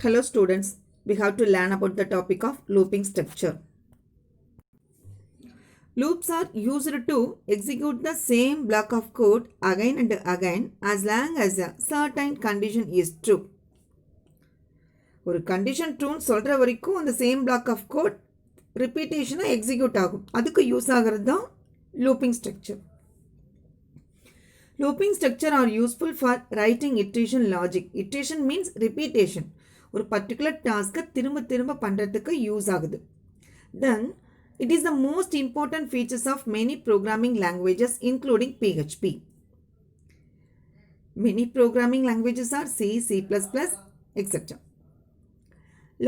Hello students, we have to learn about the topic of looping structure. Loops are used to execute the same block of code again and again as long as a certain condition is true. ஒரு condition true சொல்ற வரைக்கும் அந்த same block of code repetition execute ஆகும். அதுக்கு use ஆகிறது தான் looping structure. Looping structure are useful for writing iteration logic. Iteration means repetition. ஒரு particular task திரும்ப திரும்ப பண்றதுக்கு யூஸ் ஆகுது. Then it is the most important features of many programming languages including PHP. Many programming languages are C, C++, etc.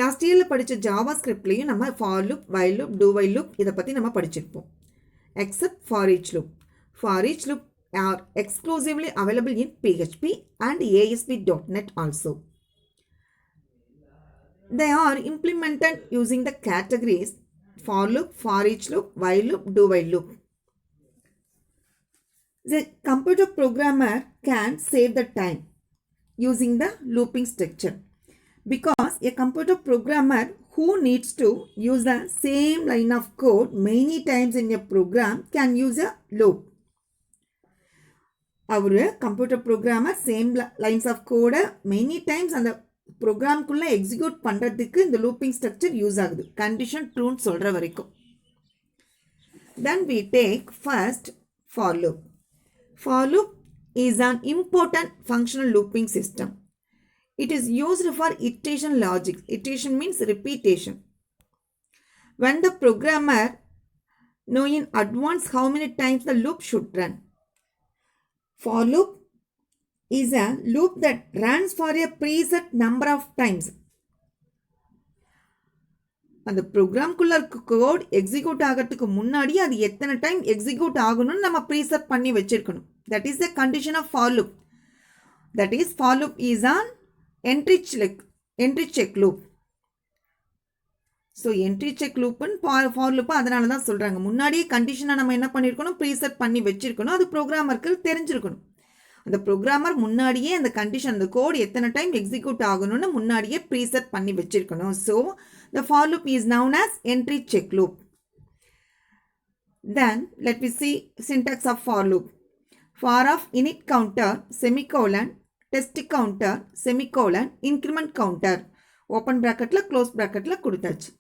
Last இயரில் படித்த Java ஸ்கிரிப்ட்லேயும் நம்ம for loop, while loop, two while loop இதை பற்றி நம்ம படிச்சிருப்போம். Except for each loop. For each loop are exclusively available in PHP and ASP.NET also. They are implemented using the categories for loop, for each loop, while loop, do while loop. The computer programmer can save the time using the looping structure because a computer programmer who needs to use the same line of code many times in a program can use a loop. அவர் computer programmer same lines of கோடை many times அந்த ப்ரோக்ராம்குள்ளே execute பண்ணுறதுக்கு இந்த looping structure use ஆகுது condition ட்ரூன்னு சொல்கிற வரைக்கும். Then we take first for loop. For loop is an important functional looping system. It is used for iteration logic. Iteration means repetition. When the programmer know in advance how many times the loop should run. For loop is a loop that runs for a preset number of times. அந்த ப்ரோக்ராம்குள்ள இருக்க code execute ஆகிறதுக்கு முன்னாடி அது எத்தனை time execute ஆகணும்னு நம்ம preset பண்ணி வச்சிருக்கணும். That is the condition of for loop. That is for loop is an entry check loop. So entry check லூப்புன்னு ஃபார் லூப்பு அதனால தான் சொல்கிறாங்க. முன்னாடியே கண்டிஷனை நம்ம என்ன பண்ணியிருக்கணும், ப்ரீசெட் பண்ணி வச்சிருக்கணும். அது ப்ரோக்ராமருக்கு தெரிஞ்சிருக்கணும். அந்த ப்ரோக்ராமர் முன்னாடியே அந்த கண்டிஷன், அந்த கோட் எத்தனை டைம் எக்ஸிக்யூட் ஆகணும்னு முன்னாடியே ப்ரீசெட் பண்ணி வச்சிருக்கணும். So the for loop is known as entry check loop. Then let we see syntax of for loop. For of init counter, semicolon, test counter, semicolon, increment counter, open ப்ராக்கெட்டில் close ப்ராக்கெட்டில் கொடுத்தாச்சு.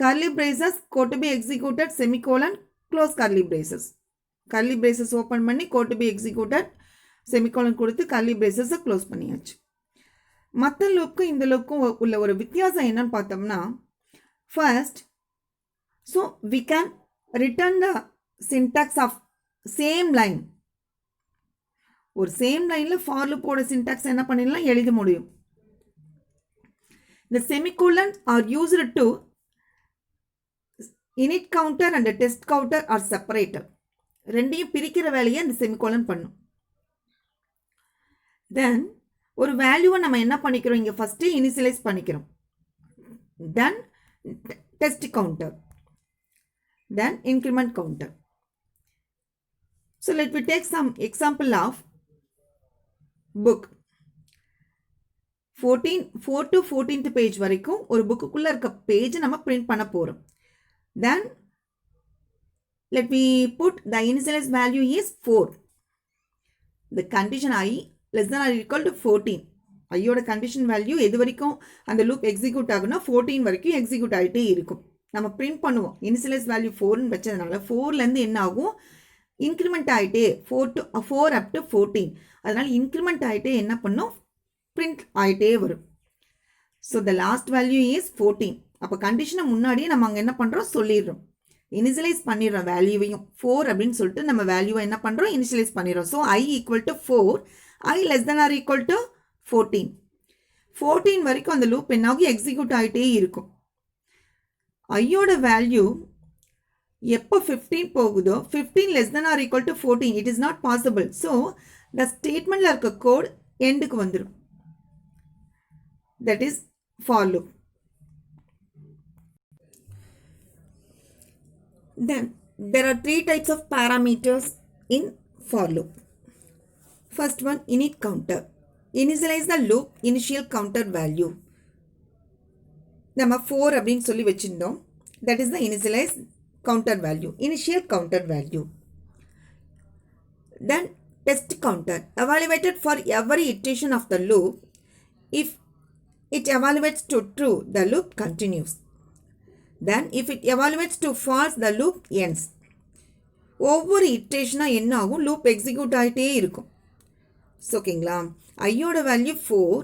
curly braces code to be executed semicolon close curly braces. curly braces open பண்ணி code to be executed semicolon கொடுத்து curly braces close பண்ணியாச்சு. மற்ற லூப்புக்கும் இந்த லூப்புக்கும் உள்ள ஒரு வித்தியாசம் என்னன்னு பார்த்தோம்னா, first so we can return the syntax of same line. ஒரு சேம் லைனில் ஃபார் லூப்போட சின்டாக்ஸ் என்ன பண்ணிடலாம், எழுத முடியும். The semicolon are used to init counter and test counter are separated. ரெண்டையும் பிரிக்கிற வேலையை இந்த செமிகோலன் பண்ணும். தென் ஒரு வேல்யூவை நம்ம என்ன பண்ணிக்கிறோம், இங்கே ஃபஸ்ட்டு இனிஷியலைஸ் பண்ணிக்கிறோம். Then test counter, then increment counter. So let we take some example of book. 4 to 14th page வரைக்கும் ஒரு புக்குக்குள்ளே இருக்க பேஜை நம்ம பிரிண்ட் பண்ண போகிறோம். Then let me put the initialized value is 4. The condition I less than or equal to 14. ஐயோட condition value எது வரைக்கும் அந்த லூப் எக்ஸிக்யூட் ஆகுனா 14 வரைக்கும் எக்ஸிக்யூட் ஆகிட்டே இருக்கும். நம்ம பிரிண்ட் பண்ணுவோம். இனிஷியலைஸ் வேல்யூ 4ன்னு வச்சதுனால 4லேருந்து என்ன ஆகும், இன்க்ரிமெண்ட் ஆகிட்டே 4 up to 14. அதனால் இன்க்ரிமெண்ட் ஆகிட்டே என்ன பண்ணும், பிரிண்ட் ஆகிட்டே வரும். So the last value is 14. அப்போ கண்டிஷனை முன்னாடியே நம்ம அங்கே என்ன பண்ணுறோம், சொல்லிடுறோம். இனிஷியலைஸ் பண்ணிடுறோம் வேல்யூவையும் 4 அப்படின்னு சொல்லிட்டு நம்ம வேல்யூவை என்ன பண்ணுறோம், இனிஷியலைஸ் பண்ணிடுறோம். So I equal to 4, I less than or equal to 14. 14 வரைக்கும் அந்த லூப் என்னாகும், எக்ஸிக்யூட் ஆகிட்டே இருக்கும். ஐயோட வேல்யூ எப்போ 15 போகுதோ 15 less than or equal to 14, it is not possible. So the ஸ்டேட்மெண்ட்டில் இருக்க கோட் எண்டுக்கு வந்துடும். That is for loop. Then there are 3 types of parameters in for loop. First one, init counter. Initialize the loop initial counter value. நம்ம 4 அப்படின்னு சொல்லி வச்சிருந்தோம். That is the initialized counter value, initial counter value. Then test counter evaluated for every iteration of the loop. If it evaluates to true, the loop continues. Then if it evaluates to false, the loop ends. ஒவ்வொரு இட்ரேஷனாக என்ன ஆகும், loop execute ஆகிட்டே இருக்கும். So ஓகேங்களா, ஐயோட value 4.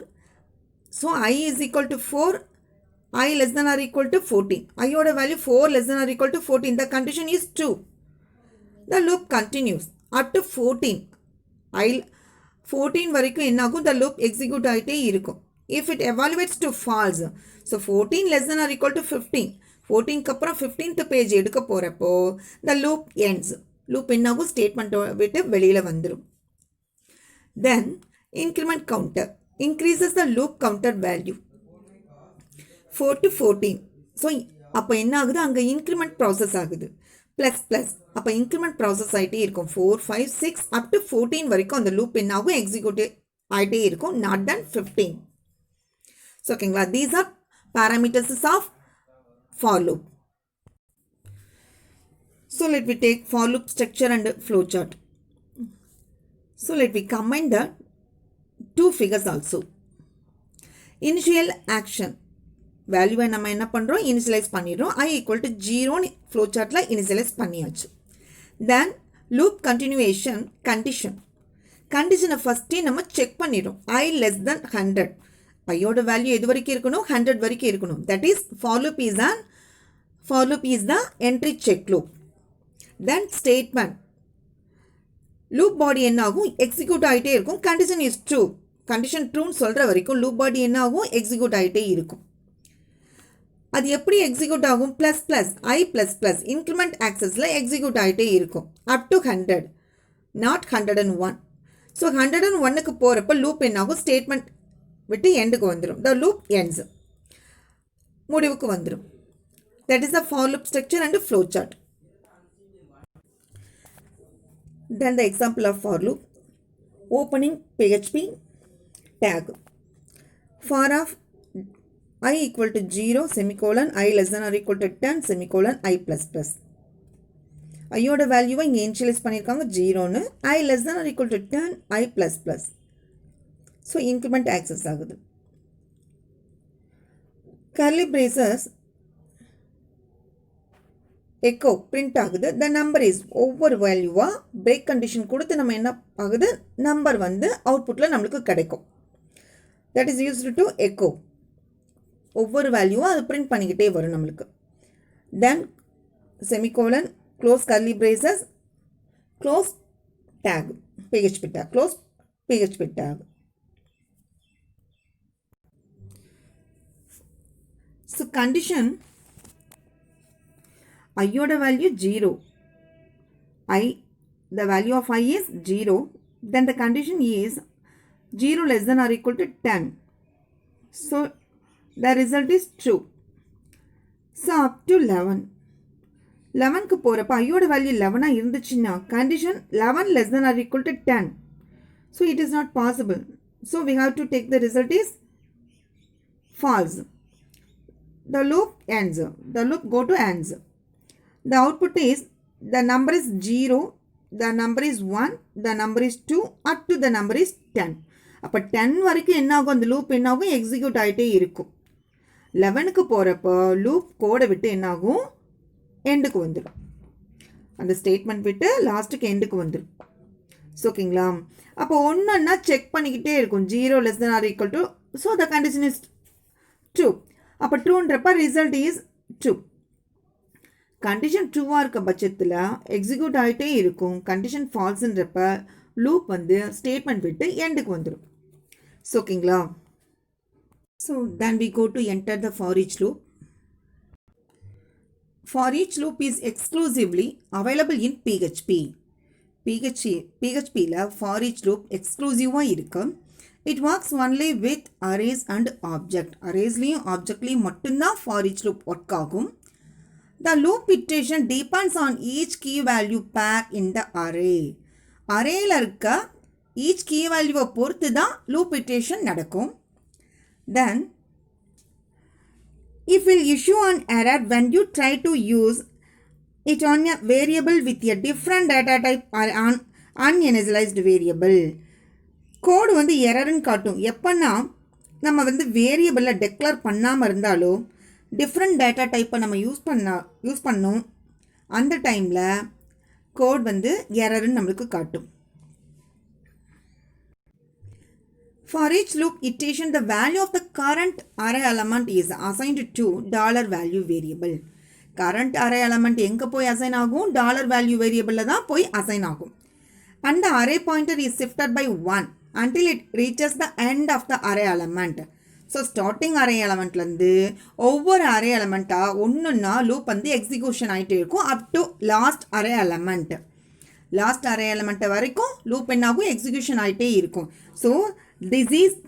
So I is equal to 4, I less than or equal to 14. ஐயோட value 4 less than or equal to 14. The condition is true. The loop continues up to 14. 14 வரைக்கும் என்ன ஆகும், the loop எக்ஸிக்யூட் ஆகிட்டே இருக்கும். If it evaluates to false, so 14 less than or equal to 15. 14க்கு அப்புறம் 15th page எடுக்க போகிறப்போ the loop ends. Loop என்னாகும், statement விட்டு வெளியில் வந்துடும். Then increment counter increases the loop counter value 4 to 14. So அப்போ என்ன ஆகுது, அங்கே இன்க்ரிமெண்ட் ப்ராசஸ் ஆகுது. ப்ளஸ் அப்போ இன்க்ரிமெண்ட் ப்ராசஸ் ஆகிட்டே இருக்கும். 4, 5, 6 up to 14 வரைக்கும் அந்த லூப் என்ன ஆகும், எக்ஸிக்யூட் ஆகிட்டே இருக்கும். Not then 15. ஸோ ஓகேங்களா, these are parameters of for loop. So let me take for loop structure and flowchart. So let me combine the two figures also. Initial action வேல்யூவை நம்ம என்ன பண்ணுறோம், இனிஷியலைஸ் பண்ணிடுறோம். I equal to 0 flowchartல இனிஷியலைஸ் பண்ணியாச்சு. Then loop continuation கண்டிஷனை ஃபஸ்ட்டே நம்ம check பண்ணிடுறோம். I less than 100. ஐயோட வேல்யூ எது வரைக்கும் இருக்கணும், 100 வரைக்கும் இருக்கணும். That is for loop is the entry check loop. Then statement loop body என்ன ஆகும், எக்ஸிக்யூட் ஆகிட்டே இருக்கும். கண்டிஷன் இஸ் ட்ரூ, கண்டிஷன் ட்ரூன்னு சொல்கிற வரைக்கும் லூப் பாடி என்ன ஆகும், எக்ஸிக்யூட் ஆகிட்டே இருக்கும். அது எப்படி எக்ஸிக்யூட் ஆகும், ++, இன்க்ரிமெண்ட் ஆக்சஸில் எக்ஸிக்யூட் ஆகிட்டே இருக்கும் அப் டு 100, நாட் 101. ஸோ 101க்கு போகிறப்ப லூப் என்ன ஆகும், ஸ்டேட்மெண்ட் விட்டு எண்டுக்கு வந்துடும். த லூப் எண்ட்ஸ், முடிவுக்கு வந்துடும். That is the for loop structure and flow chart. Then the example of for loop, opening PHP tag for of I equal to 0 semicolon I less than or equal to 10 semicolon I plus plus. ஐயோட வேல்யூவை இங்கே initialise பண்ணியிருக்காங்க 0ன்னு, I less than or equal to 10 I plus plus. So increment access ஆகுது. Curly braces echo print ஆகுது. The number is, ஒவ்வொரு வேல்யூவாக break condition கொடுத்து நம்ம என்ன ஆகுது, நம்பர் வந்து அவுட்புட்டில் நம்மளுக்கு கிடைக்கும். That is used to echo. ஒவ்வொரு வேல்யூவாக அது பிரிண்ட் பண்ணிக்கிட்டே வரும் நம்மளுக்கு. Then semicolon, close curly braces, close tag PHP tag, close PHP tag. So condition ஐயோட value 0, the value of I is 0, then the condition is 0 less than or equal to 10. So the result is true. So up to 11. 11க்கு போகிறப்ப ஐயோட value 11 இருந்துச்சுன்னா condition 11 less than or equal to 10. So it is not possible. So we have to take the result is false. The loop ends. The loop go to ends. The output is, the number is 0, the number is 1, the number is 2, up to the number is 10. அப்போ 10 வரைக்கும் என்ன ஆகும், அந்த loop என்ன ஆகும், execute ஆகிட்டே இருக்கும். 11க்கு போகிறப்போ லூப் கோடை விட்டு என்ன ஆகும், எண்டுக்கு வந்துடும். அந்த ஸ்டேட்மெண்ட் விட்டு லாஸ்ட்டுக்கு எண்டுக்கு வந்துடும். ஸோ ஓகேங்களா, அப்போ ஒன்றுன்னா செக் பண்ணிக்கிட்டே இருக்கும். 0 less than or equal to, so the condition is true. அப்போ ட்ரூன்றப்ப ரிசல்ட் இஸ் ட்ரூ. கண்டிஷன் ட்ரூவாக இருக்க பட்சத்தில் எக்ஸிக்யூட் ஆகிட்டே இருக்கும். கண்டிஷன் ஃபால்ஸுன்றப்ப லூப் வந்து ஸ்டேட்மெண்ட் விட்டு எண்டுக்கு வந்துடும். ஸோ ஓகேங்களா, so then we go to enter the for each loop. For each loop is exclusively available in PHPயில் ஃபார் ஈச் லூப் எக்ஸ்க்ளூசிவாக இருக்கு. It works only with arrays and object. Arraysலையும் ஆப்ஜெக்ட்லையும் மட்டும்தான் ஃபார் ஈச் லூப் ஒர்க் ஆகும். The loop iteration depends on each key value pair in the array. அரேயில் இருக்க each key value பொறுத்து தான் loop iteration நடக்கும். Then It will issue an error when you try to use it on a variable with a different data type or an uninitialized variable. கோடு வந்து எரர்னு காட்டும். எப்போன்னா நம்ம வந்து வேரியபிளில் declare பண்ணாமல் இருந்தாலோ டிஃப்ரெண்ட் டேட்டா டைப்பை நம்ம யூஸ் பண்ணோம் அந்த டைமில் கோட் வந்து எரர்னு நம்மளுக்கு காட்டும். For each loop iteration, the value of the current array element is assigned to $value variable. Current array element எங்கே போய் அசைன் ஆகும்? $value variable தான் போய் அசைன் ஆகும். And the array pointer is shifted by 1 until it reaches the end of the array element. So starting array எலமெண்ட்லேருந்து ஒவ்வொரு array எலமெண்ட்டாக ஒன்றுன்னா லூப் வந்து எக்ஸிக்யூஷன் ஆகிட்டே இருக்கும் up to last array element. Last array எலமெண்ட்டை வரைக்கும் லூப் என்னாகும்? எக்ஸிக்யூஷன் ஆகிட்டே இருக்கும். So this is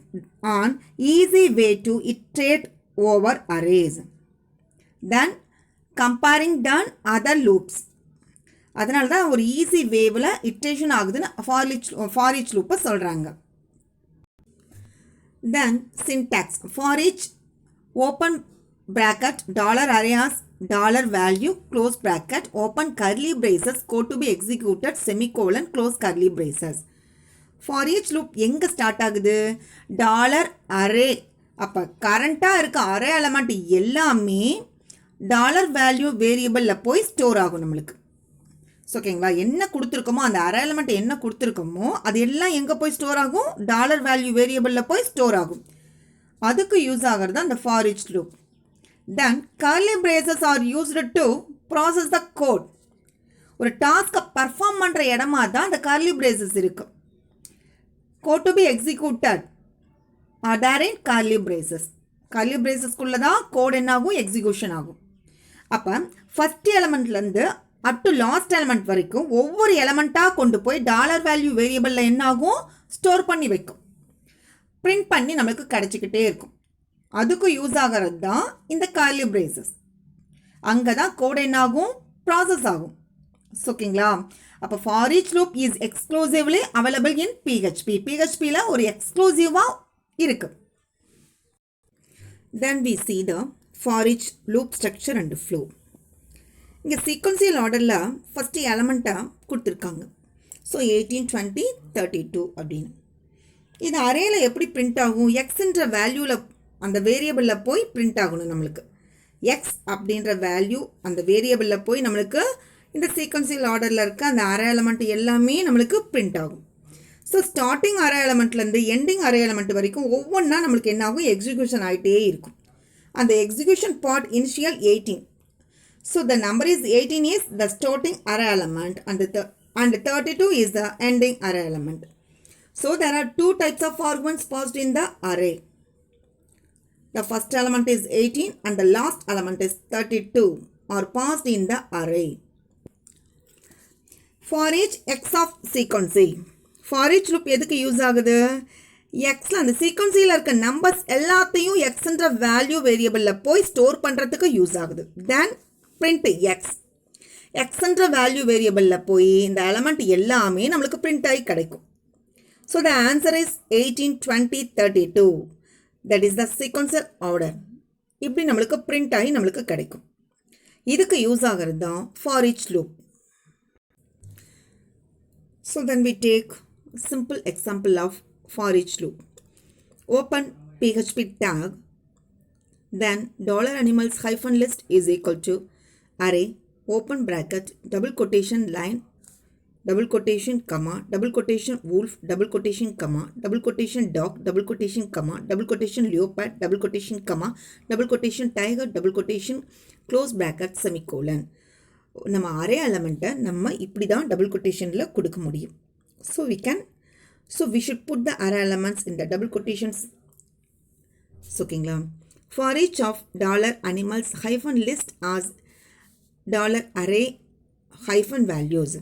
an easy way to iterate over arrays then comparing than other loops. அதனால தான் ஒரு ஈஸி வேவில் இட்ரேஷன் ஆகுதுன்னு ஃபார் ஈச் லூப்பை சொல்கிறாங்க. Then syntax: for each open bracket $arrays $value close bracket open curly braces code to be executed semicolon close curly braces. For each loop எங்கே start ஆகுது? $array. அப்போ கரண்ட்டாக இருக்க அரே எலமெண்ட் எல்லாமே $value வேரியபிளில் போய் store ஆகும் நம்மளுக்கு. ஸோ ஓகேங்களா, என்ன கொடுத்துருக்கோமோ அந்த அரே எலமெண்ட் என்ன கொடுத்துருக்கோமோ அது எல்லாம் எங்கே போய் ஸ்டோர் ஆகும்? $value வேரியபிளில் போய் ஸ்டோர் ஆகும். அதுக்கு யூஸ் ஆகிறது அந்த for each loop. Then curly braces are used to process the code. ஒரு டாஸ்க்கை பர்ஃபார்ம் பண்ணுற இடமா தான் அந்த கர்லி பிரேசஸ் இருக்குது. Code to be executed are there in curly braces. Curly பிரேசஸ்க்குள்ளே தான் கோட் என்ன ஆகும்? எக்ஸிக்யூஷன் ஆகும். அப்போ ஃபஸ்ட் எலமெண்ட்லேருந்து அப் டு லாஸ்ட் எலமெண்ட் வரைக்கும் ஒவ்வொரு எலமெண்ட்டாக கொண்டு போய் $value வேரியபிளில் என்ன ஆகும்? ஸ்டோர் பண்ணி வைக்கும். பிரிண்ட் பண்ணி நம்மளுக்கு கிடச்சிக்கிட்டே இருக்கும். அதுக்கு யூஸ் ஆகிறது தான் இந்த கர்லி பிரேசஸ். அங்கே தான் கோட் என்ன ஆகும்? ப்ராசஸ் ஆகும். ஓகேங்களா, அப்போ for each loop is exclusively available in PHP. PHPயில் ஒரு எக்ஸ்க்ளூசிவாக இருக்குது. Then we see the for each loop structure and flow. இங்கே சீக்வன்சியல் ஆர்டரில் ஃபஸ்ட்டு எலமெண்ட்டாக கொடுத்துருக்காங்க. ஸோ 18, 20, 32 அப்படின்னு. இது அரேயில் எப்படி பிரிண்ட் ஆகும்? எக்ஸ்ன்ற வேல்யூவில் அந்த வேரியபிளில் போய் பிரிண்ட் ஆகணும் நம்மளுக்கு. எக்ஸ் அப்படின்ற வேல்யூ அந்த வேரியபிளில் போய் நம்மளுக்கு இந்த சீக்வன்சியல் ஆர்டரில் இருக்க அந்த அரே எலமெண்ட் எல்லாமே நம்மளுக்கு பிரிண்ட் ஆகும். ஸோ ஸ்டார்டிங் அரே எலமெண்ட்லேருந்து எண்டிங் அரே எலமெண்ட் வரைக்கும் ஒவ்வொன்றா நம்மளுக்கு என்ன ஆகும்? எக்ஸிக்யூஷன் ஆகிட்டே இருக்கும். அந்த execution part initial 18. So the number is 18 is the starting array element and 32 is the ending array element. So there are two types of arguments passed in the array. The first element is 18 and the last element is 32 are passed in the array. For each x of sequence. For each loop எதுக்கு use ஆகுது? எக்ஸில் அந்த சீக்வன்ஸில் இருக்க numbers எல்லாத்தையும் எக்ஸ்ன்ற value வேரியபிளில் போய் store பண்ணுறதுக்கு use ஆகுது. தென் print எக்ஸ்ன்ற value வேரியபிளில் போய் இந்த எலமெண்ட் எல்லாமே நம்மளுக்கு பிரிண்ட் ஆகி கிடைக்கும். So the answer is 18, 20, 32. That is the sequencer order. இப்படி நம்மளுக்கு பிரிண்ட் ஆகி நம்மளுக்கு கிடைக்கும். இதுக்கு யூஸ் ஆகிறது தான் for each loop. So then we take simple example of for each loop. Open PHP tag, then $animals hyphen list is equal to array open bracket double quotation line double quotation comma double quotation wolf double quotation comma double quotation dog double quotation comma double quotation leopard double quotation comma double quotation tiger double quotation close bracket semicolon. நம்ம array எலமெண்ட்டை நம்ம இப்படி தான் double கொட்டேஷனில் கொடுக்க முடியும். So we should put the array elements in the double quotations. Okay, for each of $animals hyphen list as $array hyphen values.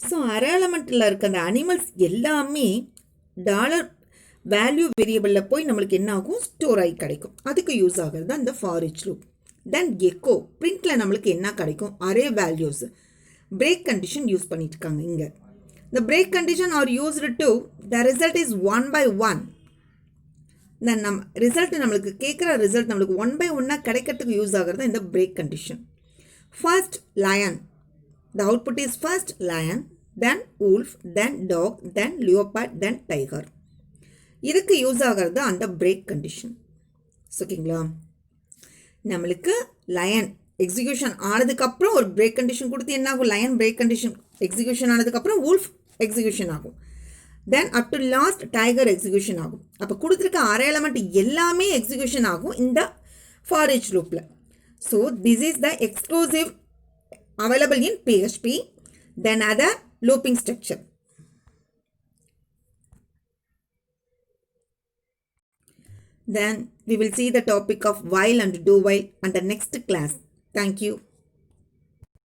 So array element la irukka the animals ellame $value variable la poi namalukku enna agum store ஆகி கிடைக்கும். அதுக்கு use ஆகிறது அந்த for each loop. Then echo print la namalukku enna கிடைக்கும்? array values. break condition use பண்ணிட்டு இருக்காங்க இங்க. The break condition are used to the result is 1 by 1. நம்ம ரிசல்ட் நம்மளுக்கு கேட்குற ரிசல்ட் நம்மளுக்கு 1 by 1 கிடைக்கிறதுக்கு யூஸ் ஆகிறது இந்த break condition. First lion, the output is first lion, then wolf, then dog, then leopard, then tiger. இதுக்கு use ஆகிறது அந்த பிரேக் கண்டிஷன். ஓகேங்களா? நம்மளுக்கு லயன் எக்ஸிக்யூஷன் ஆனதுக்கப்புறம் ஒரு பிரேக் கண்டிஷன் கொடுத்து என்ன ஆகும்? லயன் பிரேக் கண்டிஷன் எக்ஸிக்யூஷன் ஆனதுக்கப்புறம் wolf எக்ஸிக்யூஷன் ஆகும். Then up to last tiger execution ஆகும். அப்போ கொடுத்துருக்க 6 எலமெண்ட் எல்லாமே எக்ஸிக்யூஷன் ஆகும் இந்த ஃபார் ஈச் லூப்பில். So this is the exclusive available in PHP, then other looping structure. Then we will see the topic of while and do while on the next class. Thank you.